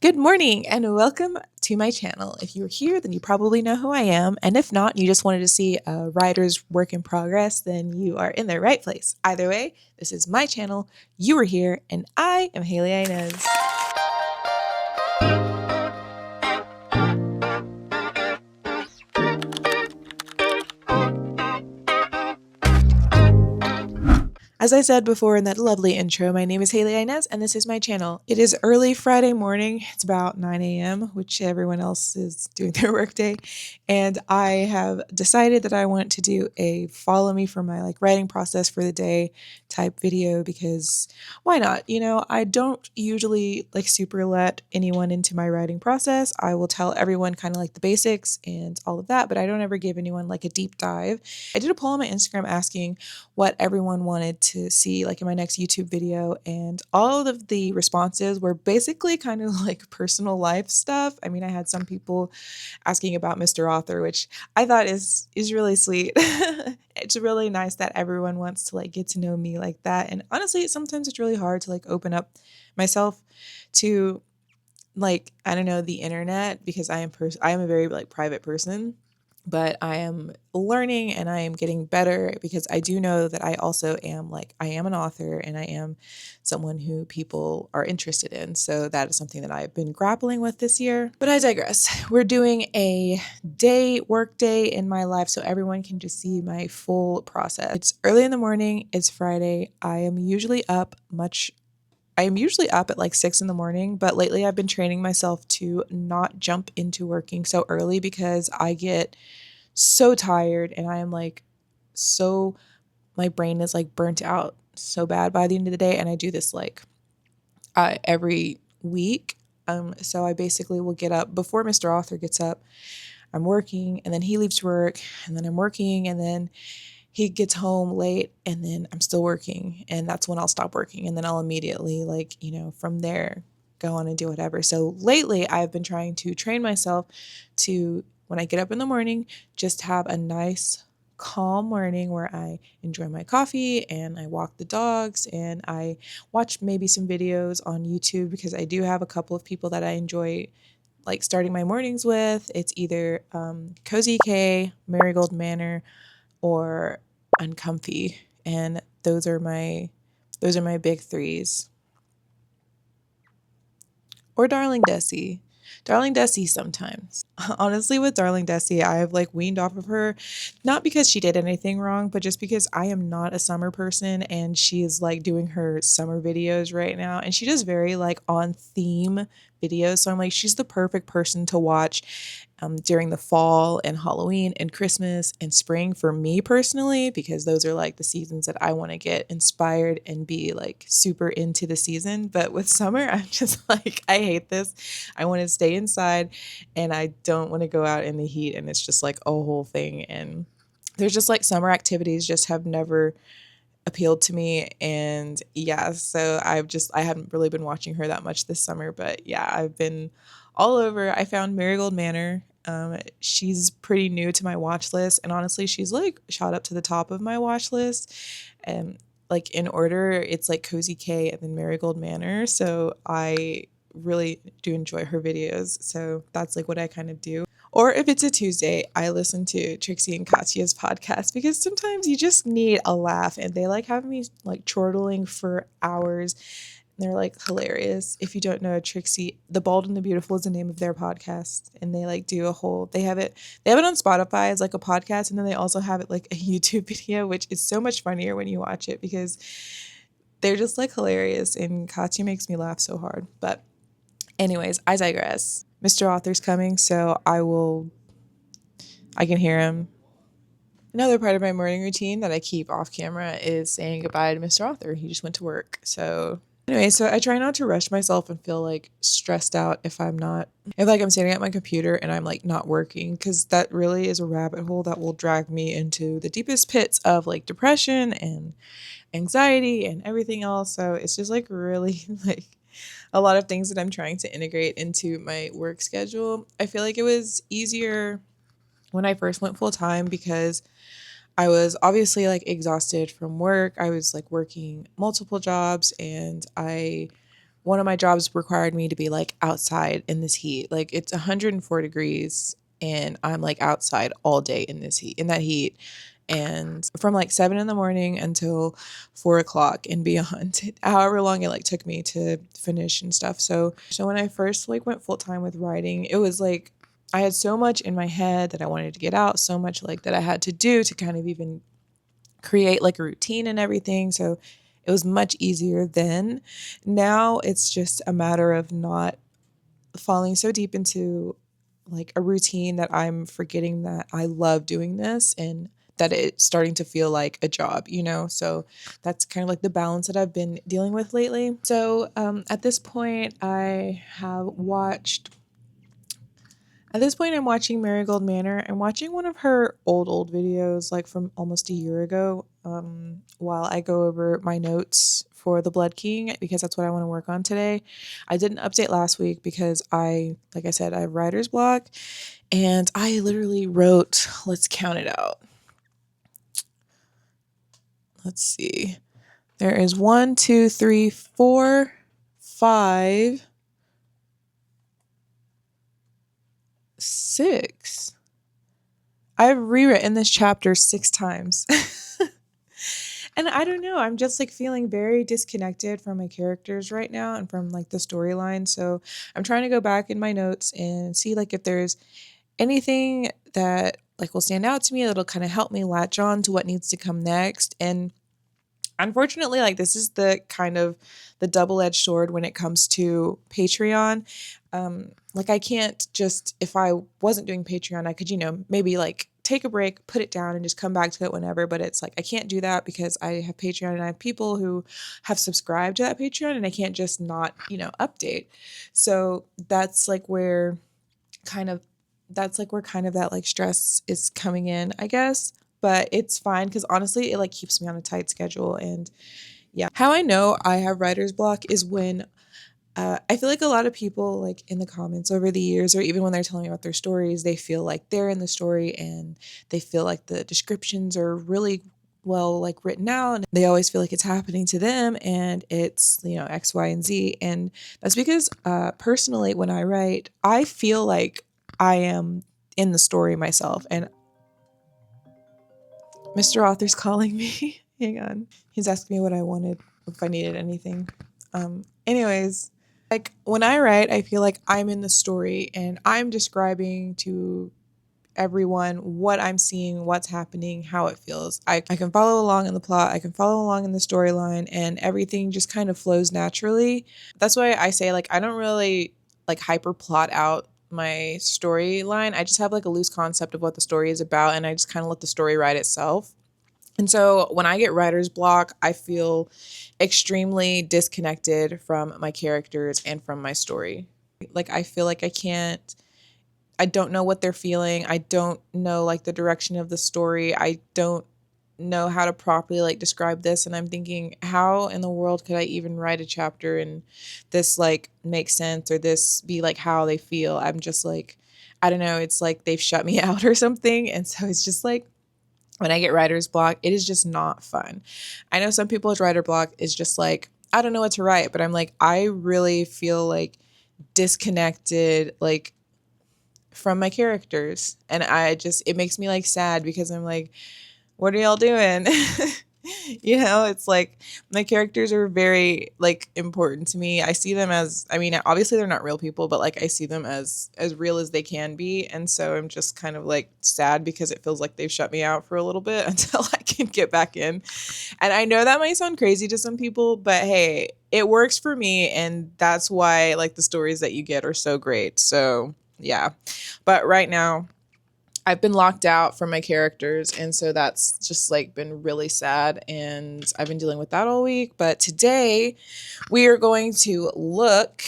Good morning and welcome to my channel. If you're here, then you probably know who I am. And if not, you just wanted to see a writer's work in progress, then you are in the right place. Either way, this is my channel. You are here, and I am Haley Inez. As I said before in that lovely intro, my name is Haley Inez and this is my channel. It is early Friday morning. It's about 9 a.m., which everyone else is doing their workday. And I have decided that I want to do a follow me for my writing process for the day type video because why not? I don't usually super let anyone into my writing process. I will tell everyone kind of the basics and all of that, but I don't ever give anyone a deep dive. I did a poll on my Instagram asking what everyone wanted to see in my next YouTube video, and all of the responses were basically kind of personal life stuff. I mean, I had some people asking about Mr. Author, which I thought is really sweet. It's really nice that everyone wants to get to know me like that. And honestly, sometimes it's really hard to open up myself to I don't know, the internet, because I am a very private person, but I am learning and I am getting better because I do know that I also am I am an author and I am someone who people are interested in. So that is something that I've been grappling with this year. But I digress. We're doing a work day in my life so everyone can just see my full process. It's early in the morning. It's Friday. I am usually up at 6 in the morning, but lately I've been training myself to not jump into working so early because I get so tired and I am so, my brain is burnt out so bad by the end of the day. And I do this every week. So I basically will get up before Mr. Author gets up. I'm working and then he leaves work and then I'm working and then he gets home late and then I'm still working, and that's when I'll stop working, and then I'll immediately from there go on and do whatever. So lately I've been trying to train myself to, when I get up in the morning, just have a nice calm morning where I enjoy my coffee and I walk the dogs and I watch maybe some videos on YouTube, because I do have a couple of people that I enjoy starting my mornings with. It's either Cozy K, Marigold Manor, or uncomfy, and those are my big threes. Or Darling Desi sometimes. Honestly, with Darling Desi, I have weaned off of her, not because she did anything wrong, but just because I am not a summer person, and she is doing her summer videos right now, and she does very on theme videos. So I'm she's the perfect person to watch during the fall and Halloween and Christmas and spring for me personally, because those are the seasons that I want to get inspired and be super into the season. But with summer, I'm just I hate this. I want to stay inside and I don't want to go out in the heat, and it's just a whole thing. And there's just summer activities just have never appealed to me. And yeah, so I haven't really been watching her that much this summer, but yeah, I've been all over. I found Marigold Manor. She's pretty new to my watch list, and honestly she's shot up to the top of my watch list. And in order, it's Cozy K and then Marigold Manor. So I really do enjoy her videos. So that's what I kind of do. Or if it's a Tuesday, I listen to Trixie and Katya's podcast, because sometimes you just need a laugh, and they have me chortling for hours. And they're hilarious. If you don't know Trixie, The Bald and the Beautiful is the name of their podcast, and they do a whole, they have it on Spotify as a podcast, and then they also have it a YouTube video, which is so much funnier when you watch it because they're just hilarious, and Katya makes me laugh so hard. But anyways, I digress. Mr. Author's coming, so I can hear him. Another part of my morning routine that I keep off camera is saying goodbye to Mr. Author. He just went to work. So anyway, so I try not to rush myself and feel stressed out if I'm standing at my computer and I'm not working, because that really is a rabbit hole that will drag me into the deepest pits of depression and anxiety and everything else. So it's just really a lot of things that I'm trying to integrate into my work schedule. I feel it was easier when I first went full time because I was obviously exhausted from work. I was working multiple jobs, and I one of my jobs required me to be like outside in this heat. Like it's 104 degrees and I'm like outside all day in this heat, in that heat. And from like 7 in the morning until 4 o'clock and beyond, however long it like took me to finish and stuff. So when I first like went full time with writing, it was like I had so much in my head that I wanted to get out, so much like that I had to do to kind of even create like a routine and everything. So it was much easier then. Now it's just a matter of not falling so deep into like a routine that I'm forgetting that I love doing this and that it's starting to feel like a job, you know? So that's kind of like the balance that I've been dealing with lately. So at this point, I'm watching Marigold Manor. I'm watching one of her old videos, like from almost a year ago, while I go over my notes for the Blood King, because that's what I want to work on today. I did an update last week because like I said, I have writer's block, and I literally wrote, let's count it out. Let's see. There is 1, 2, 3, 4, 5, 6. I've rewritten this chapter 6 times. And I don't know, I'm just like feeling very disconnected from my characters right now and from like the storyline. So I'm trying to go back in my notes and see like if there's anything that like will stand out to me that'll kind of help me latch on to what needs to come next. And unfortunately, like this is the kind of the double-edged sword when it comes to Patreon. Like I can't just, if I wasn't doing Patreon, I could, you know, maybe like take a break, put it down and just come back to it whenever. But it's like, I can't do that because I have Patreon and I have people who have subscribed to that Patreon and I can't just not, you know, update. So that's like where kind of, that like stress is coming in, I guess. But it's fine because honestly, it like keeps me on a tight schedule. And yeah, how I know I have writer's block is when I feel like a lot of people like in the comments over the years, or even when they're telling me about their stories, they feel like they're in the story and they feel like the descriptions are really well like written out and they always feel like it's happening to them and it's, you know, X, Y, and Z. And that's because personally, when I write, I feel like I am in the story myself. And Mr. Author's calling me. Hang on. He's asking me what I wanted, if I needed anything. Anyways, like when I write, I feel like I'm in the story and I'm describing to everyone what I'm seeing, what's happening, how it feels. I can follow along in the plot, I can follow along in the storyline, and everything just kind of flows naturally. That's why I say like I don't really like hyper plot out my storyline. I just have like a loose concept of what the story is about and I just kind of let the story write itself. And so when I get writer's block, I feel extremely disconnected from my characters and from my story. Like I feel like I don't know what they're feeling. I don't know like the direction of the story. I don't know how to properly like describe this. And I'm thinking, how in the world could I even write a chapter and this like make sense or this be like how they feel? I'm just like, I don't know. It's like they've shut me out or something. And so it's just like, when I get writer's block, it is just not fun. I know some people's writer block is just like, I don't know what to write, but I'm like, I really feel like disconnected, like from my characters. And it makes me like sad because I'm like, what are y'all doing? You know, it's like my characters are very like important to me. I see them as, I mean, obviously they're not real people, but like I see them as real as they can be. And so I'm just kind of like sad because it feels like they've shut me out for a little bit until I can get back in. And I know that might sound crazy to some people, but hey, it works for me. And that's why like the stories that you get are so great. So yeah. But right now, I've been locked out from my characters, and so that's just like been really sad, and I've been dealing with that all week. But today we are going to look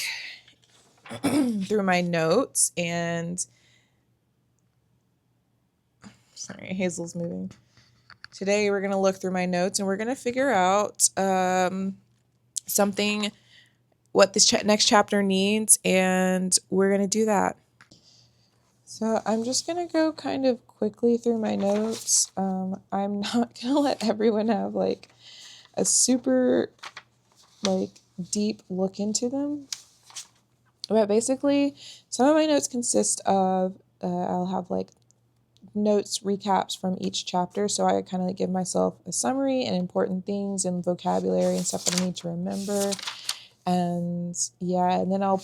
through my notes and sorry, Hazel's moving. Today we're going to look through my notes and we're going to figure out something, what this next chapter needs, and we're going to do that. So I'm just going to go kind of quickly through my notes. I'm not going to let everyone have like a super like deep look into them. But basically, some of my notes consist of, I'll have like notes recaps from each chapter, so I kind of like give myself a summary and important things and vocabulary and stuff that I need to remember. And yeah, and then I'll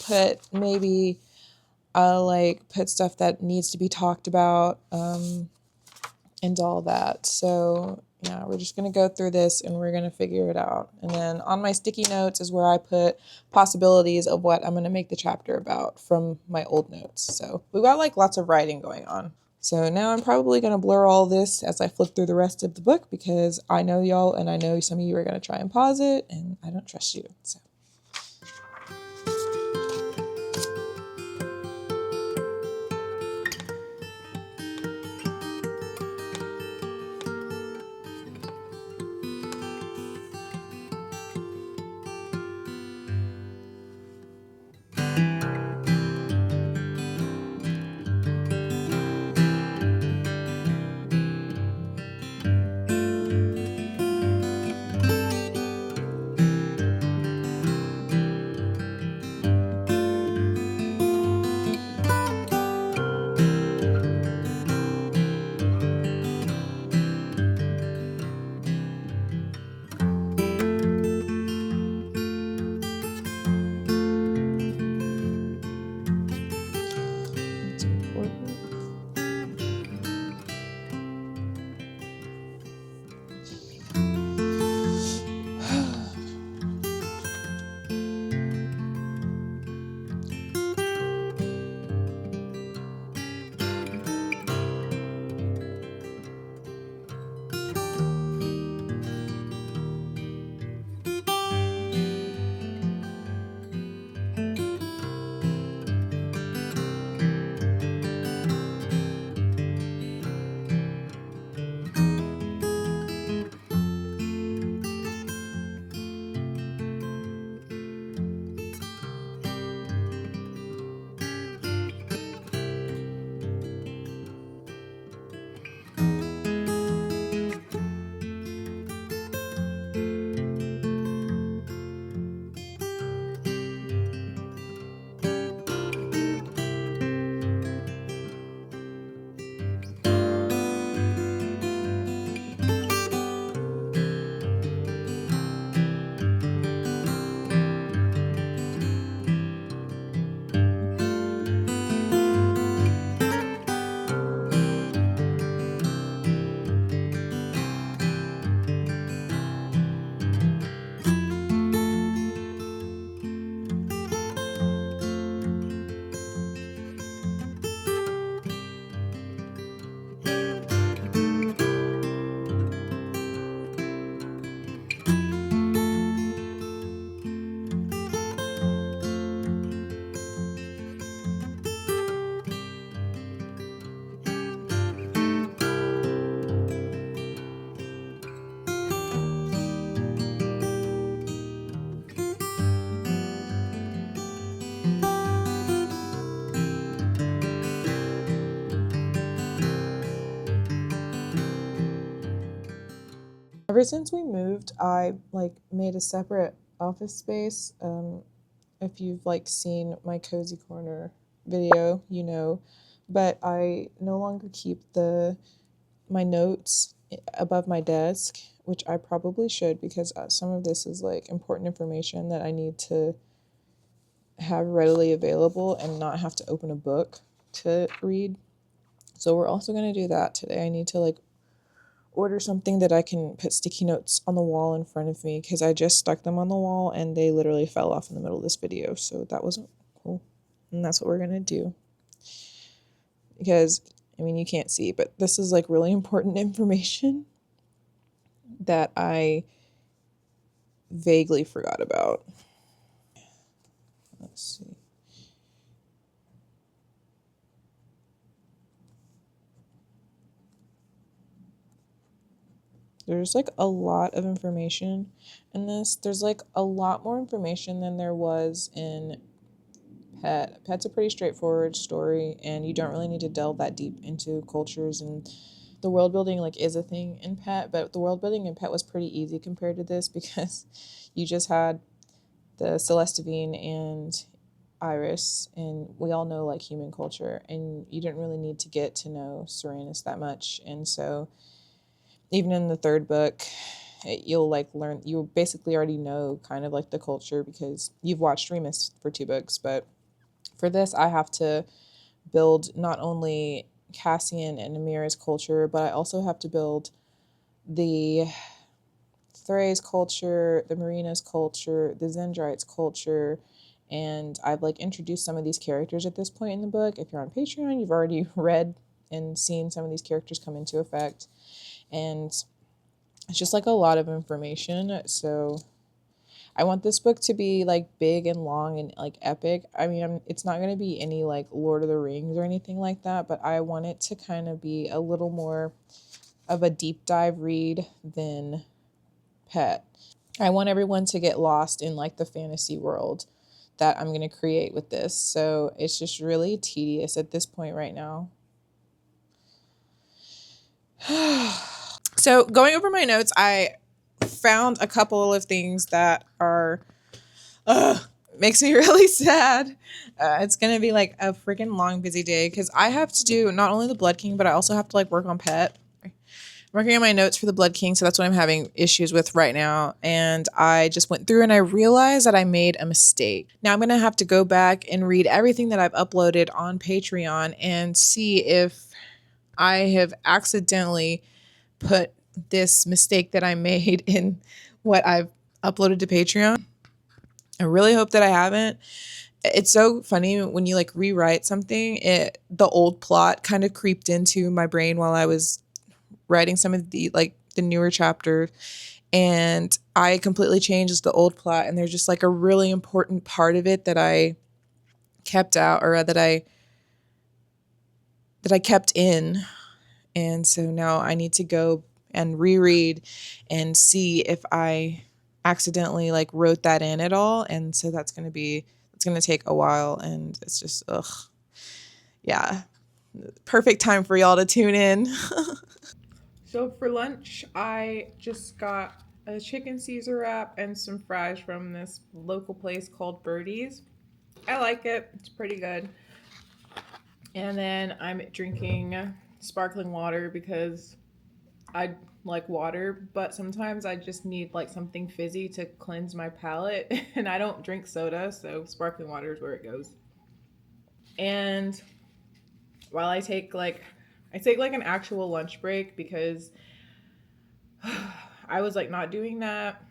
like put stuff that needs to be talked about, and all that. So yeah, we're just gonna go through this and we're gonna figure it out. And then on my sticky notes is where I put possibilities of what I'm gonna make the chapter about from my old notes. So we've got like lots of writing going on. So now I'm probably going to blur all this as I flip through the rest of the book, because I know y'all and I know some of you are going to try and pause it and I don't trust you. So it's important. Ever since we moved, I like made a separate office space. If you've like seen my cozy corner video, you know, but I no longer keep the my notes above my desk, which I probably should, because some of this is like important information that I need to have readily available and not have to open a book to read. So we're also going to do that today. I need to like order something that I can put sticky notes on the wall in front of me, because I just stuck them on the wall and they literally fell off in the middle of this video. So that wasn't cool. And that's what we're going to do. Because, I mean, you can't see, but this is like really important information that I vaguely forgot about. Let's see. There's like a lot of information in this. There's like a lot more information than there was in Pet. Pet's a pretty straightforward story, and you don't really need to delve that deep into cultures, and the world building like is a thing in Pet, but the world building in Pet was pretty easy compared to this, because you just had the Celestivine and Iris, and we all know like human culture, and you didn't really need to get to know Serenus that much. And so even in the third book, you'll like learn, you basically already know kind of like the culture because you've watched Remus for 2 books. But for this, I have to build not only Cassian and Amira's culture, but I also have to build the Thrae's culture, the Marina's culture, the Zendrite's culture, and I've like introduced some of these characters at this point in the book. If you're on Patreon, you've already read and seen some of these characters come into effect, and it's just like a lot of information. So I want this book to be like big and long and like epic. I mean, it's not going to be any like Lord of the Rings or anything like that, but I want it to kind of be a little more of a deep dive read than Pet. I want everyone to get lost in like the fantasy world that I'm going to create with this. So it's just really tedious at this point right now. So going over my notes, I found a couple of things that are makes me really sad. It's gonna be like a freaking long busy day because I have to do not only the Blood King, but I also have to like work on Pet. I'm working on my notes for the Blood King, so that's what I'm having issues with right now. And I just went through and I realized that I made a mistake. Now I'm gonna have to go back and read everything that I've uploaded on Patreon and see if I have accidentally put this mistake that I made in what I've uploaded to Patreon. I really hope that I haven't. It's so funny when you like rewrite something, the old plot kind of creeped into my brain while I was writing some of the like the newer chapter, and I completely changed the old plot, and there's just like a really important part of it that I kept out, or that I kept in. And so now I need to go and reread and see if I accidentally like wrote that in at all. And so it's going to take a while, and it's just, yeah, perfect time for y'all to tune in. So for lunch, I just got a chicken Caesar wrap and some fries from this local place called Birdie's. I like it. It's pretty good. And then I'm drinking sparkling water because I like water, but sometimes I just need like something fizzy to cleanse my palate, and I don't drink soda, so sparkling water is where it goes. And while I take like an actual lunch break because I was like not doing that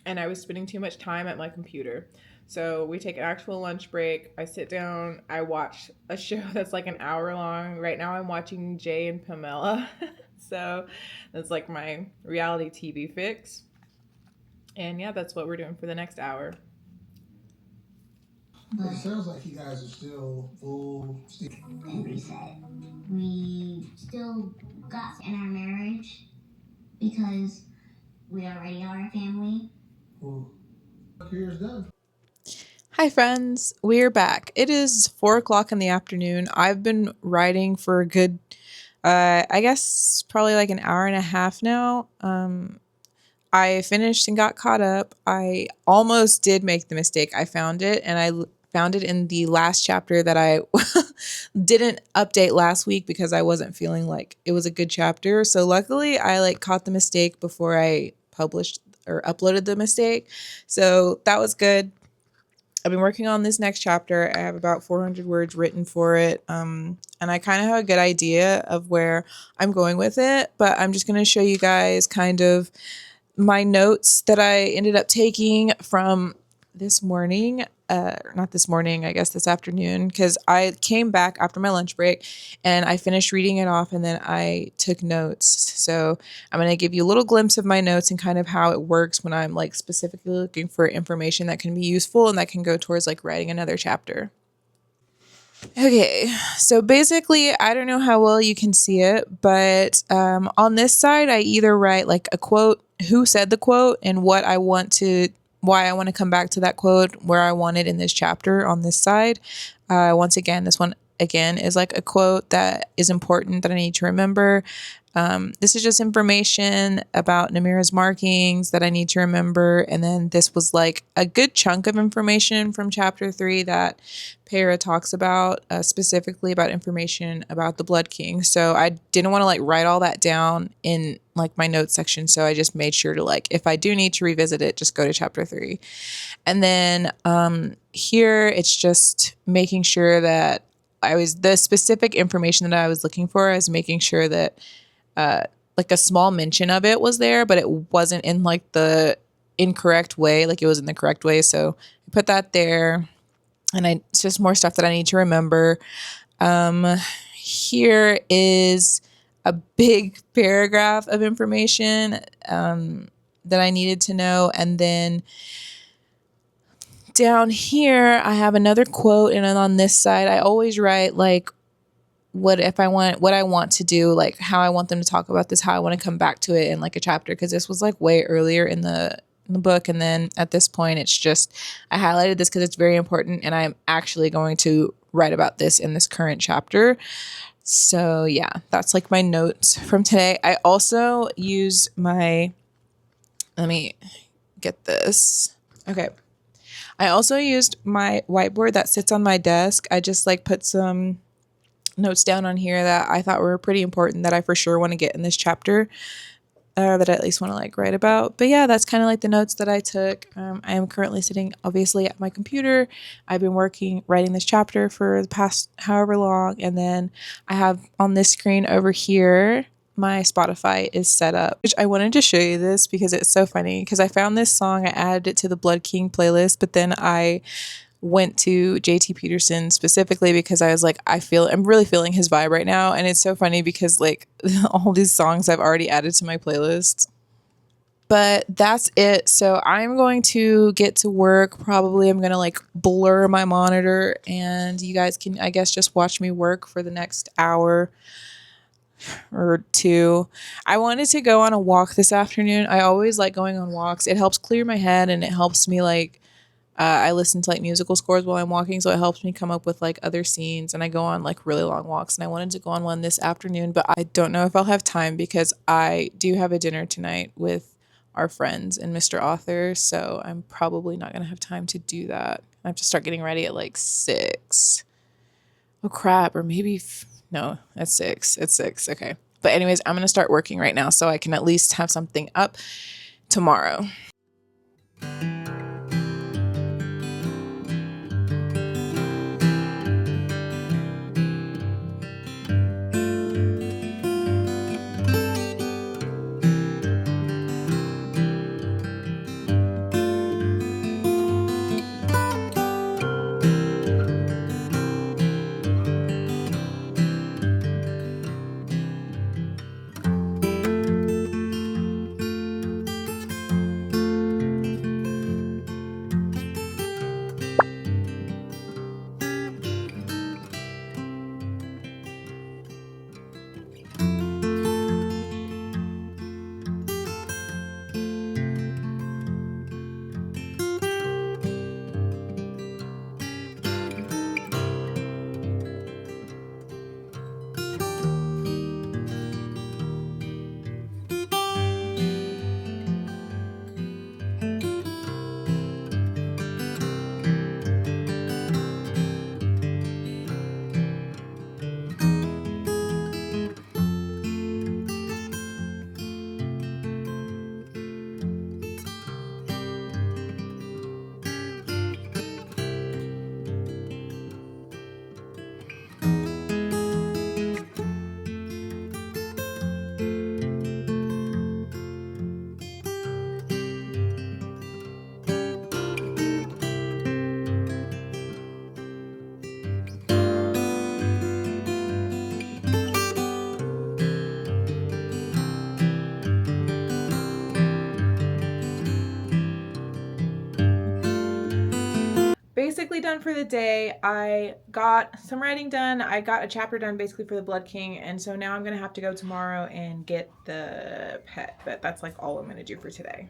and I was spending too much time at my computer. So we take an actual lunch break. I sit down, I watch a show that's like an hour long. Right now I'm watching Jay and Pamela. So that's like my reality TV fix. And yeah, that's what we're doing for the next hour. It sounds like you guys are still full and reset. We still got in our marriage because we already are a family. Well, here's done. Hi friends, we're back. It is 4:00 in the afternoon. I've been writing for a good, I guess probably like an hour and a half now. I finished and got caught up. I almost did make the mistake. I found it, and I found it in the last chapter that I didn't update last week because I wasn't feeling like it was a good chapter. So luckily I like caught the mistake before I published or uploaded the mistake. So that was good. I've been working on this next chapter. I have about 400 words written for it. And I kind of have a good idea of where I'm going with it, but I'm just going to show you guys kind of my notes that I ended up taking from this morning, not this morning, I guess this afternoon, because I came back after my lunch break and I finished reading it off and then I took notes. So I'm going to give you a little glimpse of my notes and kind of how it works when I'm like specifically looking for information that can be useful and that can go towards like writing another chapter. Okay, so basically, I don't know how well you can see it, but on this side, I either write like a quote, who said the quote, and why I want to come back to that quote, where I want it in this chapter on this side. Once again, this one again is like a quote that is important that I need to remember. This is just information about Namira's markings that I need to remember. And then this was like a good chunk of information from chapter 3 that Para talks about, specifically about information about the Blood King. So I didn't want to like write all that down in like my notes section. So I just made sure to like, if I do need to revisit it, just go to chapter 3. And then here it's just making sure that the specific information that I was looking for, I was making sure that like a small mention of it was there, but it wasn't in like the incorrect way, like it was in the correct way. So I put that there, and it's just more stuff that I need to remember. Here is a big paragraph of information that I needed to know. And then down here, I have another quote, and then on this side, I always write like what I want to do, like how I want them to talk about this, how I want to come back to it in like a chapter, because this was like way earlier in the book, and then at this point, it's just I highlighted this because it's very important, and I'm actually going to write about this in this current chapter. So yeah, that's like my notes from today. I also use let me get this. Okay. I also used my whiteboard that sits on my desk. I just like put some notes down on here that I thought were pretty important that I for sure want to get in this chapter, that I at least want to like write about. But yeah, that's kind of like the notes that I took. I am currently sitting obviously at my computer. I've been writing this chapter for the past however long. And then I have on this screen over here, my Spotify is set up, which I wanted to show you this because it's so funny, because I found this song, I added it to the Blood King playlist, but then I went to JT Peterson specifically because I was like, I'm really feeling his vibe right now. And it's so funny because like all these songs I've already added to my playlist. But that's it. So I'm going to get to work. Probably I'm going to like blur my monitor, and you guys can, I guess, just watch me work for the next hour or two. I wanted to go on a walk this afternoon. I always like going on walks. It helps clear my head, and it helps me like I listen to like musical scores while I'm walking, so it helps me come up with like other scenes, and I go on like really long walks, and I wanted to go on one this afternoon, but I don't know if I'll have time because I do have a dinner tonight with our friends and Mr. Author, so I'm probably not going to have time to do that. I have to start getting ready at like 6. Oh crap, or maybe no, at 6. It's 6. Okay. But anyways, I'm going to start working right now so I can at least have something up tomorrow. Basically done for the day. I got some writing done. I got a chapter done basically for the Blood King, and so now I'm gonna have to go tomorrow and get the pet, but that's like all I'm gonna do for today.